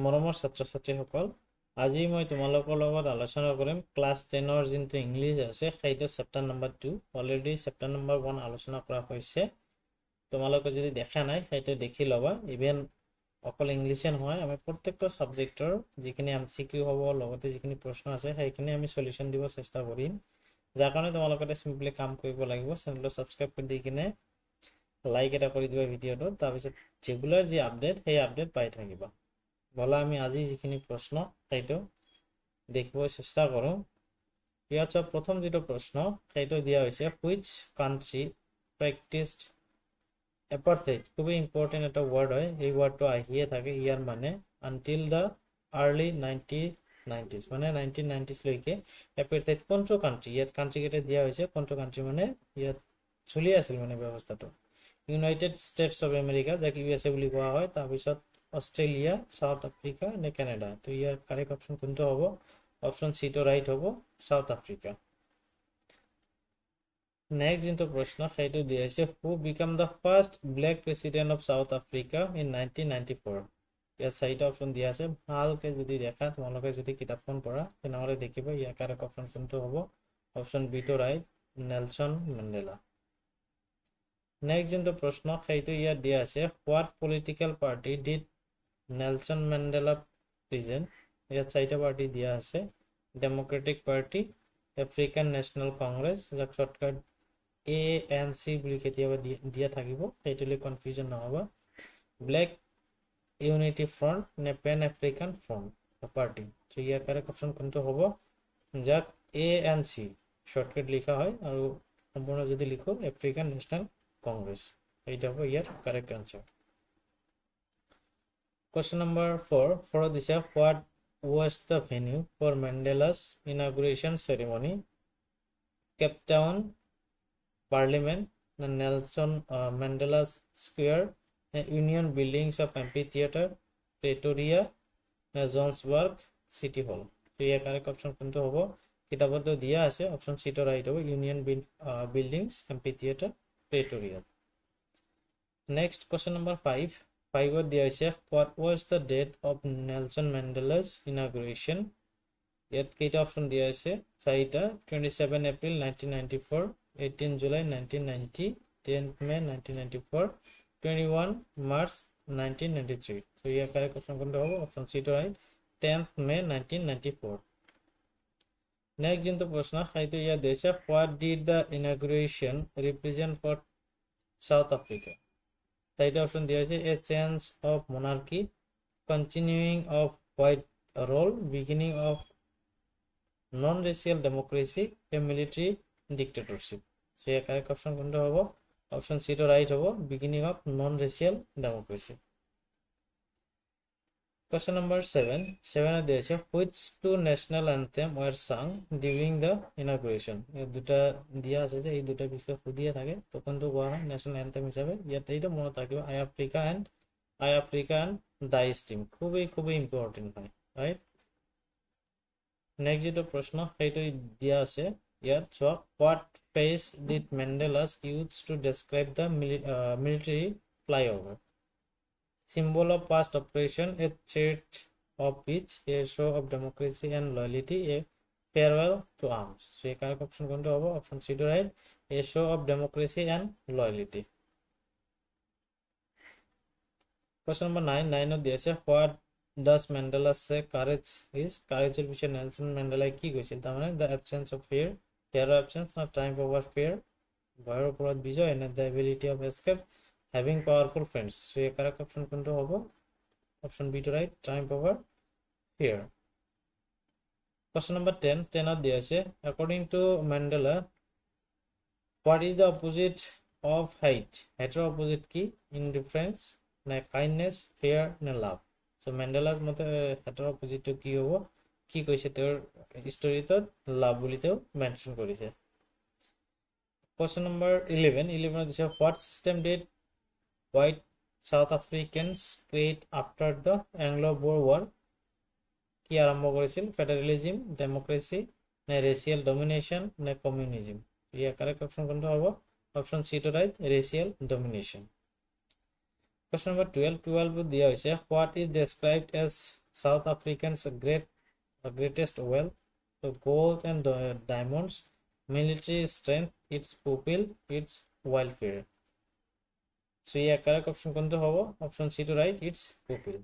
মৰমৰ ছাত্ৰ-ছাত্ৰীসকল, আজি মই তোমালোকৰ লগত আলোচনা কৰিম ক্লাছ 10ৰ যোনটো ইংলিছ আছে সেইটো chapter number 2। Already chapter number 1 আলোচনা কৰা হৈছে। তোমালোকে যদি দেখা নাই সেইটো দেখি ল'বা। ইভেন অকল ইংলিছে নহয়, আমি প্ৰত্যেকটা ছাবজেক্টৰ যিখিনি MCQ হ'ব লগতে যিখিনি প্ৰশ্ন আছে সেইখিনি আমি সলিউশন দিব চেষ্টা কৰিম। যাৰ কাৰণে তোমালোকে সিম্পলি কাম কৰিব লাগিব, চেনেলটো সাবস্ক্ৰাইব কৰি দি কিনে লাইক এটা কৰি দিবা ভিডিঅ'টো, তাৰপিছত ৰেগুলাৰ যি আপডেট সেই আপডেট পাই থাকিবা। বলা আমি আজি যিখিনি প্ৰশ্ন সেইটো দেখিব চেষ্টা কৰোঁ। ইয়াত প্ৰথম যেটো প্ৰশ্ন সেইটো দিয়া হৈছে which country practiced apartheid। খুবই ইম্পৰ্টেন্ট এটা ওয়াৰ্ড হয়, এই ওয়াৰ্ডটো আহিয়ে থাকে ইয়াৰ মানে until the early 1990s, মানে 1990s লৈকে apartheid কোনটো কান্ট্রি, ইয়াত কান্ট্রি কেইটা দিয়া হৈছে, কোনটো কান্ট্রি মানে ইয়াত চলি আছিল মানে ব্যৱস্থাটো। ইউনাইটেড স্টেটস অফ আমেৰিকা, যাক USA বুলি কোৱা হয়, তাৰপিছত অস্ট্ৰেলিয়া, সাউথ আফ্ৰিকা নে কানাডা। তো ইয়াৰ কাৰেক্ট অপশন কোনটো হ'ব? অপশন সি তো ৰাইট হ'ব, সাউথ আফ্ৰিকা। নেক্সট যেটো প্ৰশ্ন সেইটো দিয়া হৈছে who became the first black president of South Africa in 1994। ইয়াৰ চাৰিটা অপশন দিয়া আছে, ভালকে যদি দেখা তোমালোকে যদি কিতাপখন পঢ়া তেনেহ'লে দেখিবা ইয়াৰ কাৰেক্ট অপশন কোনটো হ'ব। অপশন বি তো ৰাইট, নেলসন মেণ্ডেলা। নেক্সট যেটো প্ৰশ্ন সেইটো ইয়াত দিয়া আছে what political party did Nelson Mandela present. ইয়াত চাৰিটা পাৰ্টি দিয়া আছে, democratic party, African national Congress, যাক শৰ্টকাট ANC বুলি কেতিয়াবা দিয়া থাকিব, সেইটোলৈ কনফিউজন নহ'ব, ব্লেক ইউনিটি ফ্ৰণ্ট নে পেন আফ্ৰিকান ফ্ৰণ্ট পাৰ্টি। তো ইয়াৰ কাৰেক্ট অপশন কোনটো হ'ব? যাক ANC শৰ্টকাট লিখা হয় আৰু সম্পূৰ্ণ যদি লিখো আফ্ৰিকান ন্যাশনাল কংগ্ৰেস, এইটা হ'ব ইয়াৰ কারেক্ট আনসার। Question number 4 দিছে what was the venue for Mandela's inauguration ceremony? Cape Town, Parliament, Nelson Mandela's Square, Union Buildings of Amphitheater, Pretoria, Johannesburg City Hall। তো ইয়াৰ কারেক্ট অপশন কোনটো হ'ব? কিতাপত দিয়া আছে, অপশন সি তো রাইট হ'ব, Union Buildings amphitheatre Pretoria. Next question number 5 দিয়া হৈছে what was the date of Nelson Mandela's inauguration? ইয়াত কেইটা অপশন দিয়া আছে? চাৰিটা, 27 এপ্ৰিল 1994, 18 জুলাই 1990, 10 মে 1994, 21 মাৰ্চ 1993। তো ইয়াৰ কাৰেক্ট অপশন কোনটো হ'ব? অপশন সি তো ৰাইট, 10 মে 1994। নেক্সট যেটো প্ৰশ্ন সেইটো ইয়াত দিছে what did the inauguration represent for South Africa? চাৰিটা অপশন দিয়া হৈছে a change of monarchy, continuing of white rule, beginning of non-racial democracy, a military dictatorship। so year correct option কোনটো হ'ব? অপশন সি তো রাইট হ'ব, beginning of non-racial democracy। Question number 7 দিয়া আছে which two national anthem were sung during the inauguration? এই দুটা দিয়া আছে যে এই দুটা বিষয় সুধিয়া থাকে, তো কোনটো কোৱা হয় ন্যাশনাল অ্যান্থেম হিচাপে? ইয়াত এইটো মনত ৰাখিব, আই আফ্ৰিকা এণ্ড দ্য ষ্টিম, খুবই ইম্পৰ্টেণ্ট হয়, ৰাইট। নেক্সট যেটো প্ৰশ্ন সেইটো দিয়া আছে ইয়াত চোৱা what phrase did Mandela's use to describe the military flyover? Symbol of past operation, a threat of peace, a show of democracy and loyalty, a farewell to arms। so এই correct option কোনটো হ'ব? Option সি তো right, a show of democracy and loyalty। question number 9 দিয়া আছে what does Mandela say courage is? courageৰ বিষয়ে Nelson মেণ্ডেলাই কি কৈছিল? তাৰমানে the absence of fear, fear of absence, not triumph over fear, ভয়ৰ ওপৰত বিজয়, and the ability of escape, having powerful friends। so এই correct option কোনটো হ'ব? অপশন বি তো right, triumph over fear। question number 10 দিয়া আছে according to Mandela what is the opposite of hate? hateৰ opposite কি? indifference নে kindness, fear নে love? so মেণ্ডেলাৰ মতে hateৰ opposite কি হ'ব? কি কৈছে তেওঁৰ ষ্টৰীত? লাভ বুলি তেওঁ মেনশন কৰিছে। question number 11 দিছে what system did white South Africans create after the Anglo-Boer War? কি আৰম্ভ কৰিছিল? ফেডাৰেলিজম, ডেমোক্ৰেসি নে ৰেশিয়াল ডমিনেশন নে কমিউনিজম? ইয়াৰ কারেক্ট অপশন কোনটো হ'ব? অপশন সি তো right, racial domination. Question number 12 দিয়া হৈছে what is described as South Africans greatest wealth? So gold and diamonds, military strength, its pupil, its welfare. So yeah, correct option কোনটো হ'ব? Option C to right, its pupil.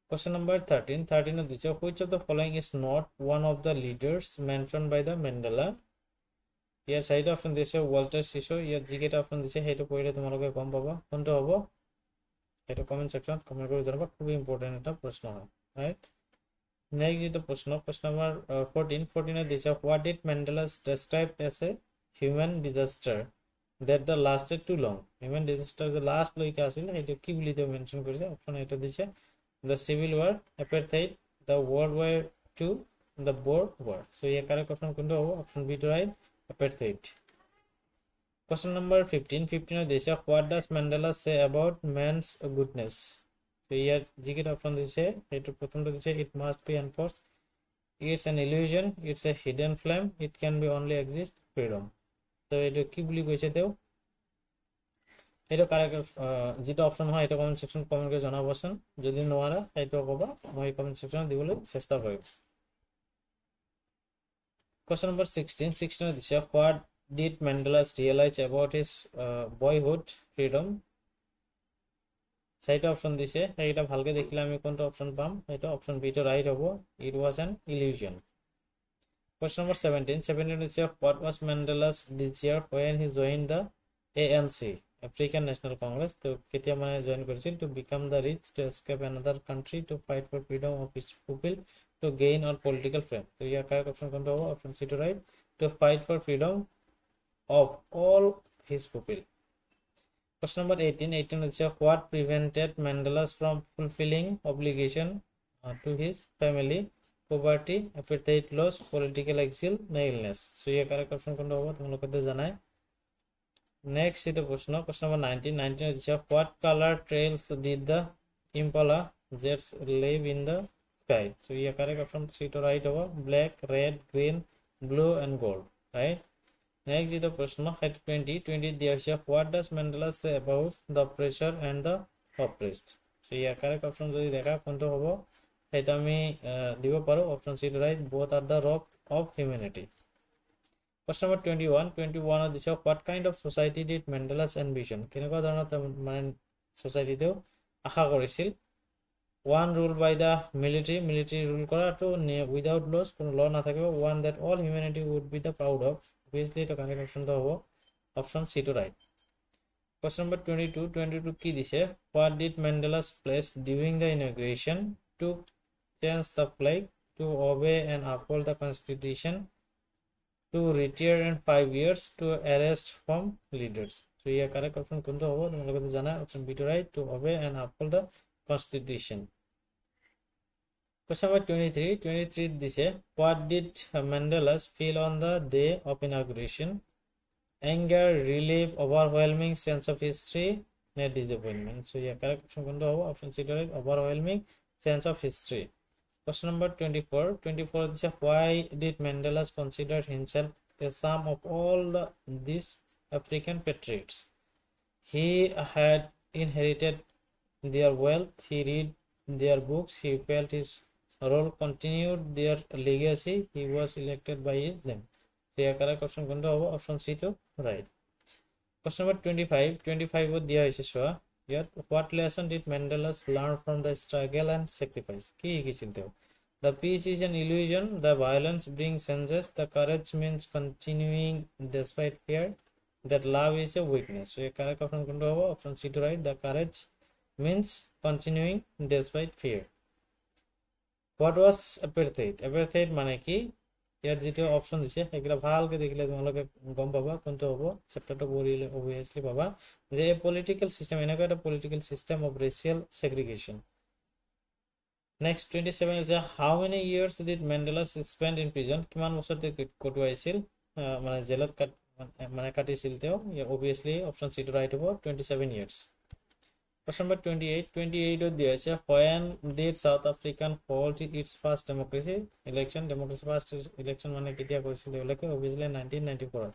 Question number 13 দিছে which of the following is not one of the leaders mentioned by the Mandela? ইয়াৰ চাৰিটা option দিছে ওয়াল্টাৰ CISO, ইয়াত যিকেইটা option দিছে সেইটো পঢ়িলে তোমালোকে গম পাবা কোনটো হ'ব। সেইটো কমেন্ট সেকশনত কমেন্ট কৰি জনাবা, খুব ইম্পৰ্টেন্ট এটা প্ৰশ্ন হয়, ৰাইট। নেক্সট যেটো প্ৰশ্ন নম্বৰ 14 দিছে what did Mandela describe as a human disaster that the lasted too long? Human disaster the last লৈকে আছিল সেইটো কি বুলি তেওঁ মেনশন কৰিছে। অপশ্যন এটা দিছে the civil war, apartheid, the world war II, the Boer war. So yeah, correct option কোনটো হ'ব? Option B to right, apartheid. Question number 15 দিছে what does Mandela say about man's goodness? So here যিকেইটা option দিছে সেইটো প্ৰথমটো দিছে it must be enforced, it's an illusion, it's a hidden flame, it can be only exist freedom. So এইটো কি বুলি কৈছে তেওঁ? এইটো কারেক্ট যেটা অপশন হয় এটা কমেন্ট সেকশন কমেন্ট করে জানাবচোন, যদি নোৱাৰা সেইটো ক'বা, মই কমেন্ট সেকশনত দিবলৈ চেষ্টা কৰিম। Question number 16 দিছে what did Mandela realize about his boyhood freedom? চাৰিটা অপশন দিছে, এইটা ভালকে দেখিলে আমি কোনটো অপশন পাম? এটা অপশন বি টো রাইট হ'ব, it was an illusion. Question number 17 দিছে what was Mandela's desire when he joined the ANC, African National Congress? তো কেতিয়া মানে জয়েন কৰিছিল? to become the rich, to escape another country, to fight for freedom of his people, to gain on political fame. তো ইয়াৰ correct option কোনটো হ'ব? Option C two right, to fight for freedom of all his people. Question number 18 is what prevented Mandela from fulfilling obligation to his family? Poverty, apartheid laws, political exile, illness. So year correct option কোনটো হ'ব তোমালোকে তো জানাই। Next is the question number 19 is what color trails did the Impala jets leave in the sky? So here correct option C to right over black, red, green, blue and gold, right? Next is the question 20 there is what does Mandela say about the oppressor and the oppressed? So here correct option যদি দেখা কোনটো হ'ব এটা আমি দিব পাৰো, option C to right, both are the rock of humanity. Question number 21 দিছে what kind of society did Mandela's ambition? কেনেকুৱা ধৰণৰ মানে সোসাইটি তেওঁ আশা কৰিছিল? one rule by the military rule কৰাটো without laws, কোনো law নাথাকিব, one that all humanity would be the proud of. Obviously এটা কারেক্ট অপশনটো হ'ব option C to right. Question number 22 কি দিছে what did Mandela's pledge during the inauguration? to change the flag, to obey and uphold the constitution, to retire in 5 years, to arrest from leaders. So here correct option কোনটো হ'ব তোমালোকে তো জানা, option B to right, to obey and uphold the constitution. Question number 23 দিছে what did Mandela feel on the day of inauguration? Anger, relief, overwhelming sense of history, net disappointment. So here correct option কোনটো হ'ব? Option C to right, overwhelming sense of history. Question number 24 is why did Mandela consider himself a sum of all these African patriots? He had inherited their wealth, he read their books, he felt his role continued their legacy, he was elected by them. So here correct option কোনটো হ'ব? Option C to right. Question number 25 দিয়া হৈছে চোৱা ইয়াত what lesson did Mandela learn from the struggle and sacrifice? কি শিকিছিল তেওঁ? The peace is an illusion, the violence brings changes, the courage means continuing despite fear, that love is a weakness. So correct option কোনটো হ'ব? Option C to right, the courage means continuing despite fear. What was apartheid? Apartheid মানে কি? ইয়াত যেটো option দিছে সেইগুলা ভালকে দেখিলে তোমালোকে গম পাবা কোনটো হ'ব। চ্যাপ্টারটো পঢ়িলে obviously পাবা যে পলিটিক্যাল সিস্টেম এনেকুৱা এটা political system of racial segregation. Next 27 is how many years did Mandela spend in prison? কিমান বছৰ তেওঁ কটোৱাইছিল মানে জেলত মানে কাটিছিল তেওঁ? obviously option C to right হ'ব 27 years. Question number 28 দিয়া আছে when did South African hold its first democracy election? Democracy first election মানে কেতিয়া কৰিছিল তেওঁলোকে? obviously 1994.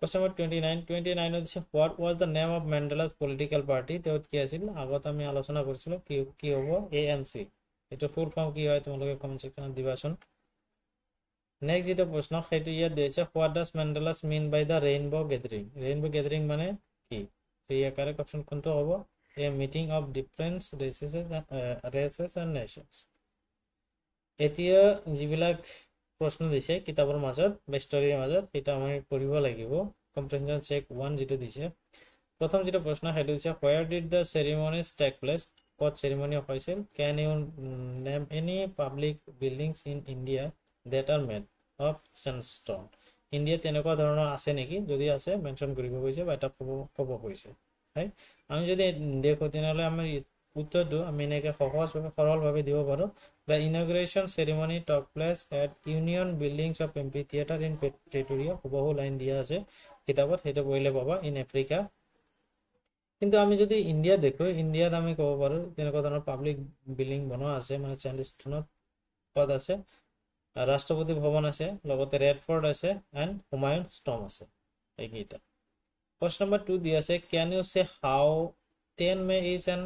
Question number 29 দিছে what was the name of Mandela's political party তেও কি আছিল আগত আমি আলোচনা কৰিছিল কি হ'ব ANC এটা ফুল ফর্ম কি হয় তোমালোকে কমেন্ট সেকশনত দিবাচোন নেক্সট যেটা প্রশ্ন সেইটো ইয়াত দিছে what does Mandela's mean by the rainbow gathering মানে কি তো ইয়াৰ কারেক্ট অপশন কোনটো হ'ব a meeting of different races and nations এতিয়া যিবিলাক প্রশ্ন দিছে কিতাবৰ মাজত বা ষ্টৰীৰ মাজত এটা আমি পঢ়িব লাগিব কম্প্ৰিহেনশন চেক 1 যেটো দিছে প্ৰথম যেটো প্ৰশ্ন হেতু দিছে where did the ceremonies take place what ceremony হৈছিল can you name any public buildings in India that are made of sandstone India তেনেকুৱা ধৰণৰ আছে নেকি যদি আছে মেনশন কৰিব কৈছে বা এটা ক'ব কৈছে হয় আমি যদি দেখো তেনেহলে আমাৰ উত্তৰটো আমি এনেকৈ সৰলভাৱে দিব পাৰো the inauguration ceremony took place at Union Buildings of Amphitheater in Pretoria বহু লাইন দিয়া আছে কিতাবত হেতু পঢ়িলে পাবা ইন আফ্ৰিকা কিন্তু আমি যদি ইন্ডিয়া দেখো ইন্ডিয়াত আমি ক'ব পাৰো তেনেকুৱা ধৰণৰ পাব্লিক বিল্ডিং বনোৱা আছে মানে স্যান্ডস্টোনত পদ আছে ৰাষ্ট্ৰপতি ভৱন আছে লগতে ৰেড ফৰ্ট আছে এন্ড হুমায়ুন ষ্টম আছে এইকেইটা Question number 2 দিয়া আছে can you say how 10 May is an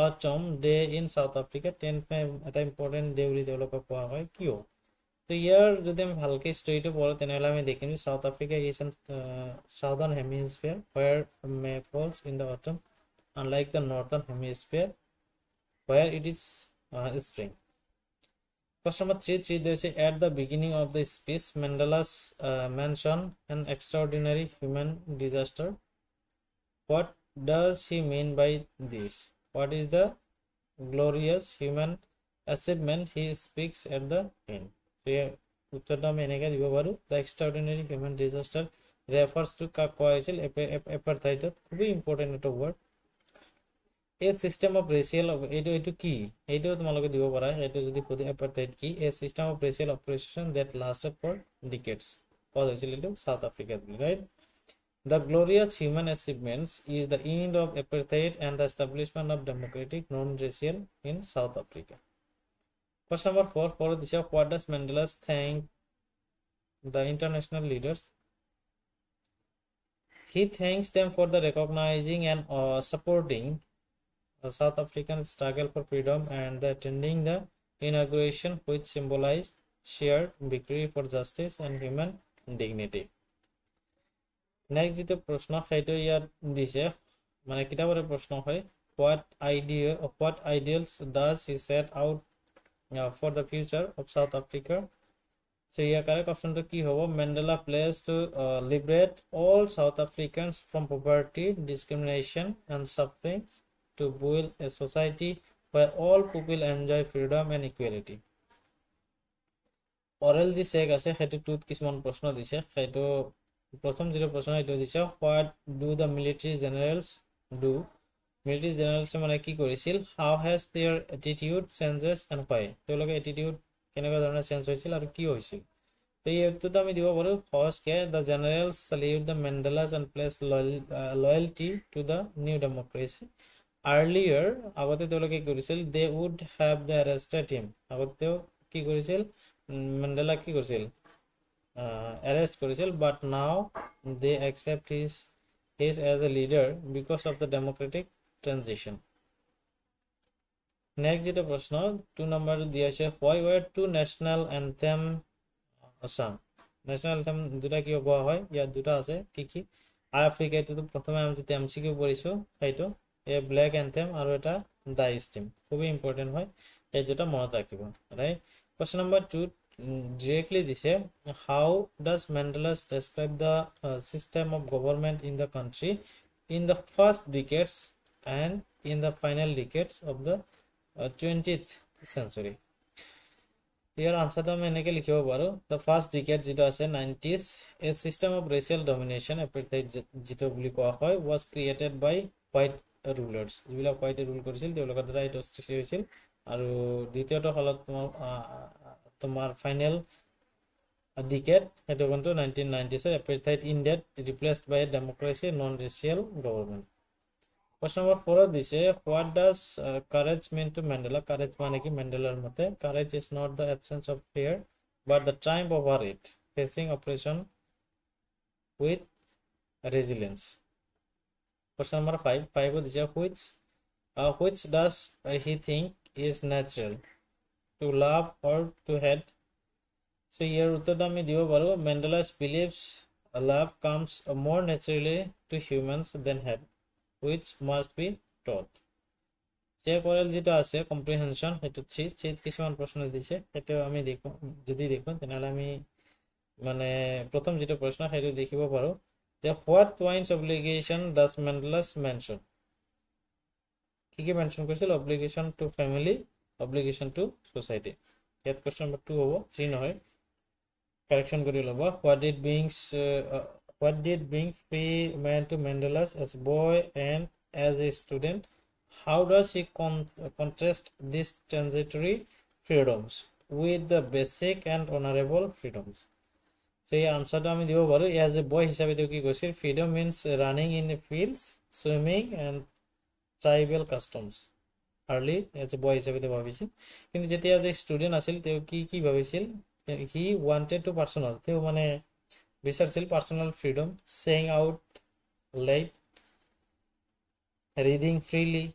autumn day in South Africa 10 May এটা important day বুলি তেওঁলোকে কোৱা হয় কিয় তো ইয়াৰ যদি আমি ভালকে ষ্টৰীটো পঢ়ো তেনেহলে আমি দেখিম South Africa is in southern hemisphere where May falls in the autumn unlike the northern hemisphere where it is spring Question number 3 they say at the beginning of the speech Mandela's mentioned an extraordinary human disaster what does he mean by this what is the glorious human achievement he speaks at the end here uttorta ame eneka dibo paru the extraordinary human disaster refers to ka koisil apartheid খুবই important এটা word a system of racial etu ki etu তোমালোকে দিব পাৰা এটো যদি খুদি apartheid কি a system of racial oppression that lasted for decades কল হৈছিল এটো south Africa right the glorious human achievements is the end of apartheid and the establishment of democratic non-racial in South Africa question number 4 for this what does Mandela thank the international leaders he thanks them for the recognizing and supporting the South African struggle for freedom and the attending the inauguration which symbolized shared victory for justice and human dignity next যেটো প্রশ্ন সেইটো ইয়াত দিছে মানে কিতাবৰ প্ৰশ্ন হয় what ideals does he set out for the future of South Africa so year correct option to কি হ'ব Mandela pledged to liberate all South Africans from poverty discrimination and suffering to build a society where all people enjoy freedom and equality oral ji sek ase hetu tut kisman proshno dise hetu prothom zero proshno etu dise what do the military generals do military generals mane ki korisil how has their attitude changes and why toloke attitude kenega dhoroner change hoisil aru ki hoisil ei etu to ami dibo paru first ke the generals salute the Mandelas and place loyalty to the new democracy earlier agote toloke korisil they would have the arrested him agote ki korisil Mandela ki korisil arrest korisil but now they accept his as a leader because of the democratic transition next jeta proshno 2 number diya ache why were two national anthem sung national anthem duta ki hoba hoy ya duta ase ki Africa to prothome ami jete MCQ porisu heito a black anthem aru eta die stem খুবই important হয় এই দুটা মনত রাখিব right question number 2 directly this how does Mandela describe the system of government in the country in the first decades and in the final decades of the 20th century here answer to mene ke likhibo paro the first decade jito ase 90s a system of racial domination apartheid jito boli koa hoy was created by white rulers jibila white rule korisil teolokar dara eto srishti hoisil aru দ্বিতীয়টো হলত তোমার final decade eto kontu 1990s apartheid ended replaced by a democracy non racial government question number 4 dise what does courage mean to Mandela courage mane ki Mandelar mote courage is not the absence of fear but the triumph over it facing oppression with resilience. Question number 5 দিছে which does he think is natural, to love or to hate? So ইয়াৰ উত্তৰটো আমি দিব পাৰো Mendel's believes love comes more naturally to humans than hate, which must be taught. যে কৰেল যেটা আছে কম্প্ৰিহেনশন হেতু seat কিছুমান প্ৰশ্ন দিছে হেতু আমি দেখো যদি দেখো তেনালে আমি মানে প্ৰথম যেটা প্ৰশ্ন হেতু দেখিব পাৰো যে what Twain's obligation does Mendel's mention? কি মেনশন কৰিছিল obligation to family, obligation to society. ইয়াত question number 2 হ'ব 3 নহয় correction কৰি লবা what did bring free man to Mendel's as boy and as a student? How does he contrast these transitory freedoms with the basic and honorable freedoms? So এই আনসারটা আমি দিব পাৰো as a boy হিসাবে তো কি কৈছিল freedom means running in the fields, swimming and tribal customs. Early as a boy হিসাবে তো ভাবিছিল কিন্তু যেতিয়া যে স্টুডেন্ট আছিল তেও কি ভাবিছিল he wanted to personal তেও মানে বিচাৰছিল personal freedom, saying out late, reading freely.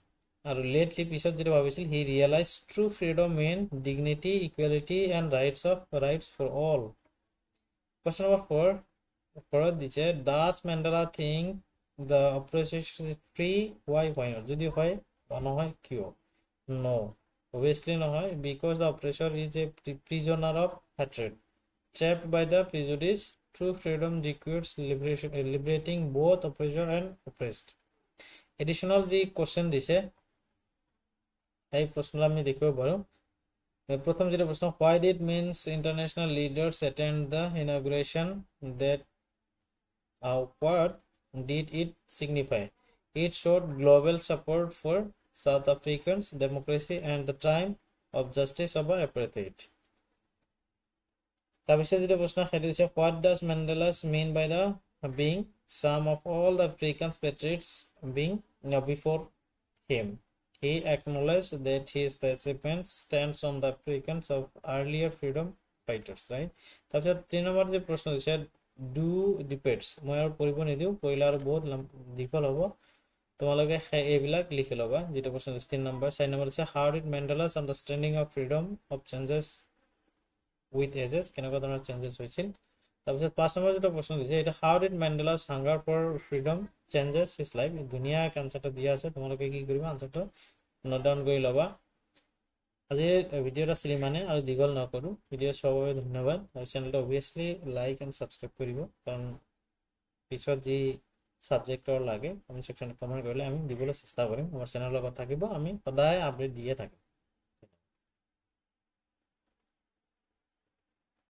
আৰু লেটলি পিছত যেটা ভাবিছিল he realized true freedom mean dignity, equality and rights for all. Question number 4 দিছে does Mandela think the oppressor is free? Why not? যদি হয় নহয় কিয়? No, obviously নহয়, because the oppressor is a prisoner of hatred, trapped by the prejudice. True freedom requires liberating both oppressor and oppressed. Additional যি question দিছে এই প্রশ্ন আমি দেখিব পাৰো প্রথম যেটা প্রশ্ন why did means international leaders attend the inauguration? That what did it signify? It showed global support for South Africans democracy and the time of justice over apartheid. তাৰপিছত যেটা প্ৰশ্ন হেতু দিছে what does Mandela mean by the being some of all the African patriots being before him? He acknowledged that his achievements stands on the Africans of earlier freedom fighters, right? তাৰপিছত 3 number যে প্ৰশ্ন দিছে do debates মই আৰু পঢ়িব নিদিও পঢ়িলে আৰু বহুত দীঘল হ'ব তোমালোকে এইবিলাক লিখি লবা যেটা প্ৰশ্ন 3 নম্বৰ 4 নম্বৰ আছে how did Mandela's understanding of freedom of changes with ages কেনেকুৱা ধৰণৰ চেঞ্জেস হৈছিল তাৰপিছত 5 নম্বৰ যেটা প্ৰশ্ন দিছে এটা how did Mandela's hunger for freedom changes his life? দুনিয়া আনসারটা দিয়া আছে তোমালোকে কি কৰিবা আনসাৰটা নোট ডাউন কৰি লবা আজি ভিডিওটা সিলি মানে আৰু দীঘল নকৰো ভিডিও সবাই ধন্যবাদ আৰু চ্যানেলটা অবভিয়াসলি লাইক এন্ড সাবস্ক্ৰাইব কৰিব কাৰণ পিছত যি সাবজেক্টৰ লাগে কমেন্ট সেকশনে কমেন্ট কৰিলে আমি দিবলৈ চেষ্টা কৰিম আমাৰ চ্যানেলৰ লগত থাকিব আমি সদায় আপডেট দিয়ে থাকিম